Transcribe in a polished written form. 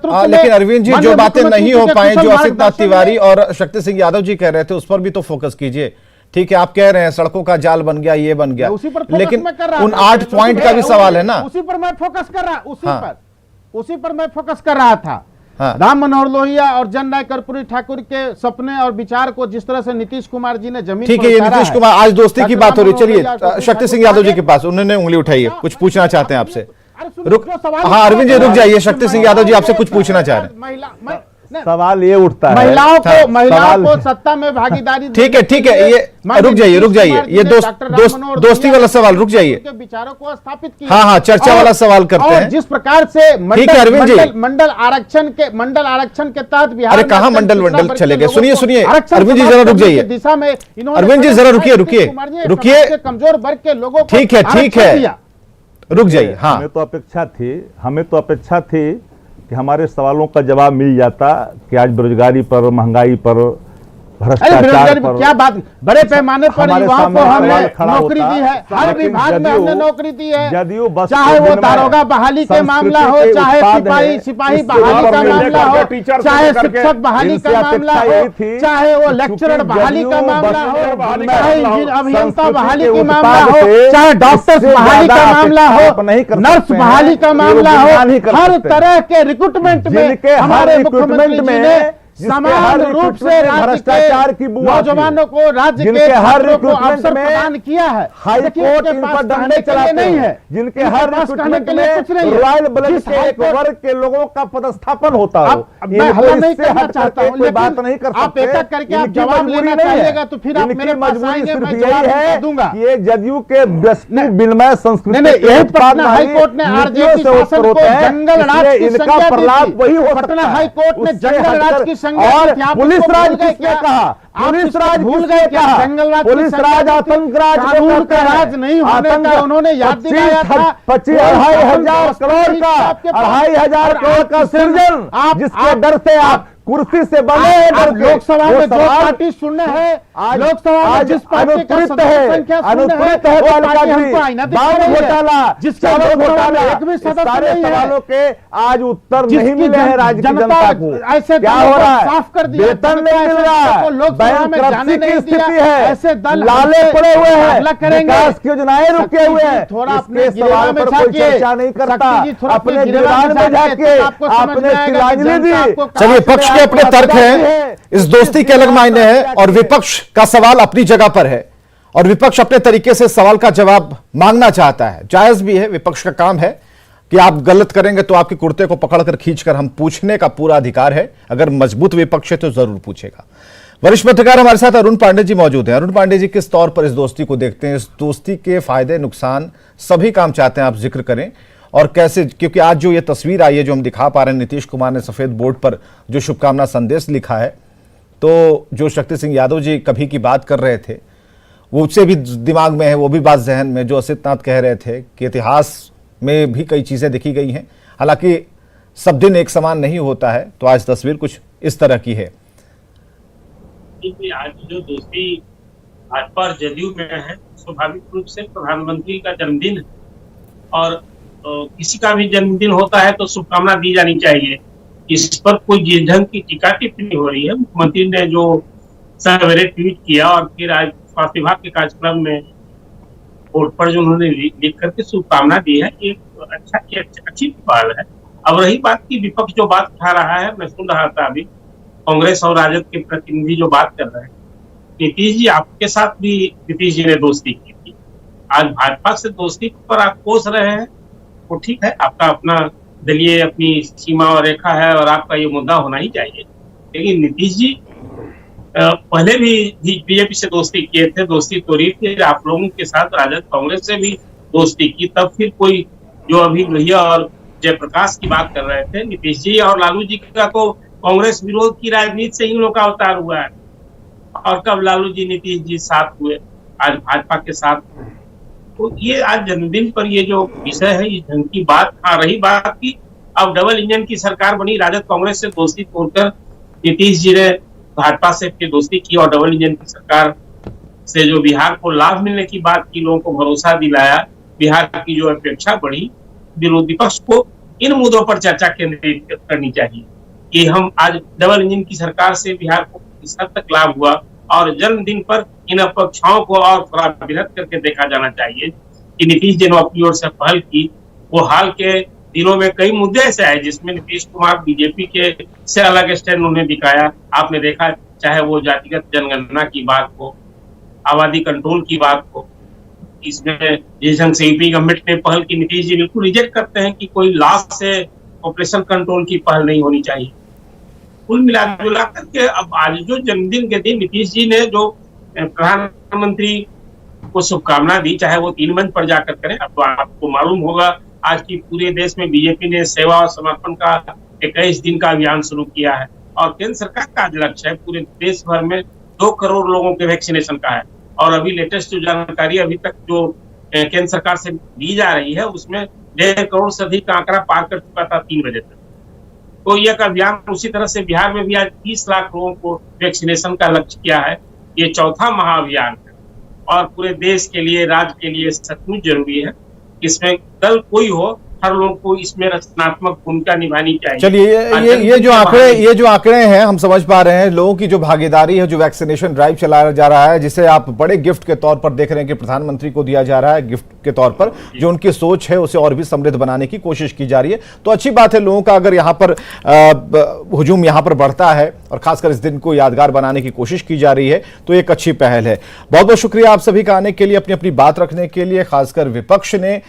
लेकिन अरविंद जी, जो बातें नहीं हो पाए, जो असित तिवारी और शक्ति सिंह यादव जी कह रहे थे, उस पर भी तो फोकस कीजिए। ठीक है, आप कह रहे हैं सड़कों का जाल बन गया, ये बन गया, लेकिन उन 8 पॉइंट का भी सवाल है ना। उसी पर मैं फोकस कर रहा, उसी पर मैं फोकस कर रहा था। राम मनोहर लोहिया और जननायक कर्पूरी ठाकुर के सपने और विचार को जिस तरह से नीतीश कुमार जी ने जमीन, ठीक है, ये नीतीश कुमार, आज दोस्ती की बात हो रही, चलिए शक्ति सिंह यादव जी के पास, उन्होंने उंगली उठाई है, कुछ पूछना चाहते हैं आपसे। हाँ अरविंद जी रुक जाइए, शक्ति सिंह यादव जी आपसे कुछ पूछना चाह रहे हैं। सवाल ये उठता है, महिलाओं को सत्ता में भागीदारी, ठीक है, ये रुक जाइए, ये दोस्ती वाला सवाल, रुक जाइए, विचारों को स्थापित किया। हाँ, चर्चा वाला सवाल करते हैं। जिस प्रकार से मंडल आरक्षण के तहत बिहार, अरे कहाँ मंडल चले गए, सुनिए अरविंद जी जरा रुक जाइए, दिशा में अरविंद जी जरा रुकिए, कमजोर वर्ग के लोगों को, ठीक है, रुक जाइए। हाँ, हमें तो अपेक्षा थी कि हमारे सवालों का जवाब मिल जाता कि आज बेरोजगारी पर, महंगाई पर, भ्रष्टाचार पर, क्या बात, बड़े पैमाने पर युवाओं को हमने नौकरी दी है, हर विभाग में हमने नौकरी दी है, चाहे वो दारोगा बहाली के मामला हो, चाहे सिपाही बहाली का मामला हो, चाहे शिक्षक बहाली का मामला हो, चाहे वो लेक्चरर बहाली का मामला हो, चाहे अभियंता बहाली का मामला हो, चाहे डॉक्टर्स बहाली का मामला हो, नर्स बहाली का मामला हो, हर तरह के रिक्रूटमेंट में हमारे मुख्यमंत्री जी ने समान रूप से भ्रष्टाचार की नौजवानों को, राज्य के हर रिक्रूटमेंट में प्रदान किया है। हाई कोर्ट इन पर डंडे चलाते नहीं है, जिनके हर रिक्रूटमेंट में रॉयल ब्लड के एक वर्ग के लोगों का पदस्थापन होता है। मैं हल्ला नहीं करना चाहता हूं, लेकिन बात नहीं कर सकते, आप एक एक करके आप जवाब लेना चाहिएगा, तो फिर आप मेरे पास आएंगे, मैं जवाब दूंगा। ये जदयू के वस्तु विनिमय संस्कृति, यही पटना हाईकोर्ट ने आरजेडी शासन को जंगल राज की इनका प्रलाप वही हो, पटना हाईकोर्ट ने जंगल राज की और पुलिस राज किसने कहा, पुलिस राज भूल गए क्या, पुलिस राज आतंक राज, कानून का राज नहीं होने का उन्होंने याद दिलाया था। 25,000 करोड़ का 2,500 करोड़ का सृजन, जिसके डर से आप कुर्सी से बने हैं। लोकसभा में जो पार्टी शून्य है, लोकसभा में जिस पार्टी का अनुत्तरित है, घोटाला, जिसका घोटाला, सारे सवालों के आज उत्तर नहीं मिले हैं राज्य की जनता को। ऐसे क्या हो रहा है, साफ कर दिया, वेतन नहीं मिल रहा है, बैंकरप्सी की स्थिति है, ऐसे दल लाले पड़े हुए हैं, विकास की योजनाएं रुके हुए हैं, थोड़ा अपने सवाल पर कोई चर्चा नहीं करता, अपने गिरवान में जाके आपने श्रद्धांजलि दी। चलिए, पक्ष के अपने तर्क हैं, इस दोस्ती के अलग मायने हैं, और विपक्ष का सवाल अपनी जगह पर है, और विपक्ष अपने तरीके से सवाल का जवाब मांगना चाहता है, जायज भी है। विपक्ष का काम है कि आप गलत करेंगे तो आपके कुर्ते को पकड़कर खींचकर हम पूछने का पूरा अधिकार है, अगर मजबूत विपक्ष है तो जरूर पूछेगा। वरिष्ठ पत्रकार हमारे साथ अरुण पांडे जी मौजूद हैं। अरुण पांडे जी, किस तौर पर इस दोस्ती को देखते हैं, इस दोस्ती के फायदे नुकसान सभी काम चाहते हैं आप जिक्र करें, और कैसे, क्योंकि आज जो ये तस्वीर आई है जो हम दिखा पा रहे हैं, नीतीश कुमार ने सफेद बोर्ड पर जो शुभकामना संदेश लिखा है, तो जो शक्ति सिंह यादव जी कभी की बात कर रहे थे वो उससे भी दिमाग में है, वो भी बात जहन में, जो असित कह रहे थे कि इतिहास में भी कई चीजें देखी गई हैं, हालांकि सब दिन एक समान नहीं होता है, तो आज तस्वीर कुछ इस तरह की है। आज जो दोस्ती भाजपा और जदयू में है, स्वाभाविक रूप से प्रधानमंत्री का जन्मदिन है, और किसी का भी जन्मदिन होता है तो शुभकामना दी जानी चाहिए। इस पर कोई जिस ढंग की टीका टिप्पणी हो रही है, मुख्यमंत्री ने जो सवेरे ट्वीट किया और फिर आज स्वास्थ्य विभाग के कार्यक्रम में बोर्ड पर जो उन्होंने लिख करके शुभकामना दी है, एक अच्छी पहल है। अब रही बात की विपक्ष जो बात उठा रहा है, मैं सुन रहा था अभी कांग्रेस और राजद के प्रतिनिधि जो बात कर रहे हैं, नीतीश जी आपके साथ भी नीतीश जी ने दोस्ती की थी, आज भाजपा से दोस्ती पर आप कोस रहे हैं, वो ठीक है, आपका अपना दलीय अपनी सीमा और रेखा है और आपका ये मुद्दा होना ही चाहिए। लेकिन नीतीश जी पहले भी बीजेपी से दोस्ती किए थे, दोस्ती तोड़ी थी, आप लोगों के साथ राजद कांग्रेस से भी दोस्ती की, तब फिर कोई जो अभी लोहिया और जयप्रकाश की बात कर रहे थे, नीतीश जी और लालू जी का तो कांग्रेस विरोध की राजनीति से इन लोग का अवतार हुआ है, और कब लालू जी नीतीश जी साथ हुए, आज भाजपा के साथ। तो ये आज जन्मदिन पर ये जो विषय है, इस ढंग की बात। हाँ, रही बात की अब डबल इंजन की सरकार बनी, राजद कांग्रेस से दोस्ती तोड़कर नीतीश जी ने भाजपा से फिर दोस्ती की, और डबल इंजन की सरकार से जो बिहार को लाभ मिलने की बात की, लोगों को भरोसा दिलाया, बिहार की जो अपेक्षा बढ़ी, विरोधी पक्ष को इन मुद्दों पर चर्चा केंद्रित करनी चाहिए कि हम आज डबल इंजन की सरकार से बिहार को किस हद तक लाभ हुआ, और जन्मदिन पर इन अपेक्षाओं को और थोड़ा विरत करके देखा जाना चाहिए कि नीतीश जी ने अपनी ओर से पहल की। वो हाल के दिनों में कई मुद्दे ऐसे आए जिसमें नीतीश कुमार बीजेपी के से अलग स्टैंड उन्होंने दिखाया। आपने देखा, चाहे वो जातिगत जनगणना की बात हो, आबादी कंट्रोल की बात हो, इसमें जिस ढंग से यूपी गवर्नमेंट ने पहल की, नीतीश जी बिल्कुल रिजेक्ट करते हैं कि कोई लॉ से ऑपरेशन कंट्रोल की पहल नहीं होनी चाहिए। कुल मिला करके अब आज जो जन्मदिन के दिन नीतीश जी ने जो प्रधानमंत्री को शुभकामना दी, चाहे वो 3 मंच पर जाकर करें। अब तो आपको मालूम होगा आज की पूरे देश में बीजेपी ने सेवा और समर्पण का 21 दिन का अभियान शुरू किया है, और केंद्र सरकार का लक्ष्य है पूरे देश भर में 2 करोड़ लोगों के वैक्सीनेशन का है। और अभी लेटेस्ट जो जानकारी अभी तक जो केंद्र सरकार से दी जा रही है, उसमें 1.5 करोड़ से अधिक का आंकड़ा पार कर चुका था 3 बजे तक। तो यह अभियान उसी तरह से बिहार में भी आज 30 लाख लोगों को वैक्सीनेशन का लक्ष्य किया है। ये चौथा महाअभियान है और पूरे देश के लिए, राज्य के लिए सचमुच जरूरी है। इसमें दल कोई हो, हर लोग को इसमें रचनात्मक भूमिका निभानी चाहिए। चलिए, ये जो आंकड़े हैं हम समझ पा रहे हैं, लोगों की जो भागीदारी है, जो वैक्सीनेशन ड्राइव चलाया जा रहा है, जिसे आप बड़े गिफ्ट के तौर पर देख रहे हैं कि प्रधानमंत्री को दिया जा रहा है गिफ्ट के तौर पर, जो उनकी सोच है उसे और भी समृद्ध बनाने की कोशिश की जा रही है। तो अच्छी बात है, लोगों का अगर यहाँ पर हुजूम यहाँ पर बढ़ता है और खासकर इस दिन को यादगार बनाने की कोशिश की जा रही है, तो एक अच्छी पहल है। बहुत बहुत शुक्रिया आप सभी का आने के लिए, अपनी अपनी बात रखने के लिए, खासकर विपक्ष ने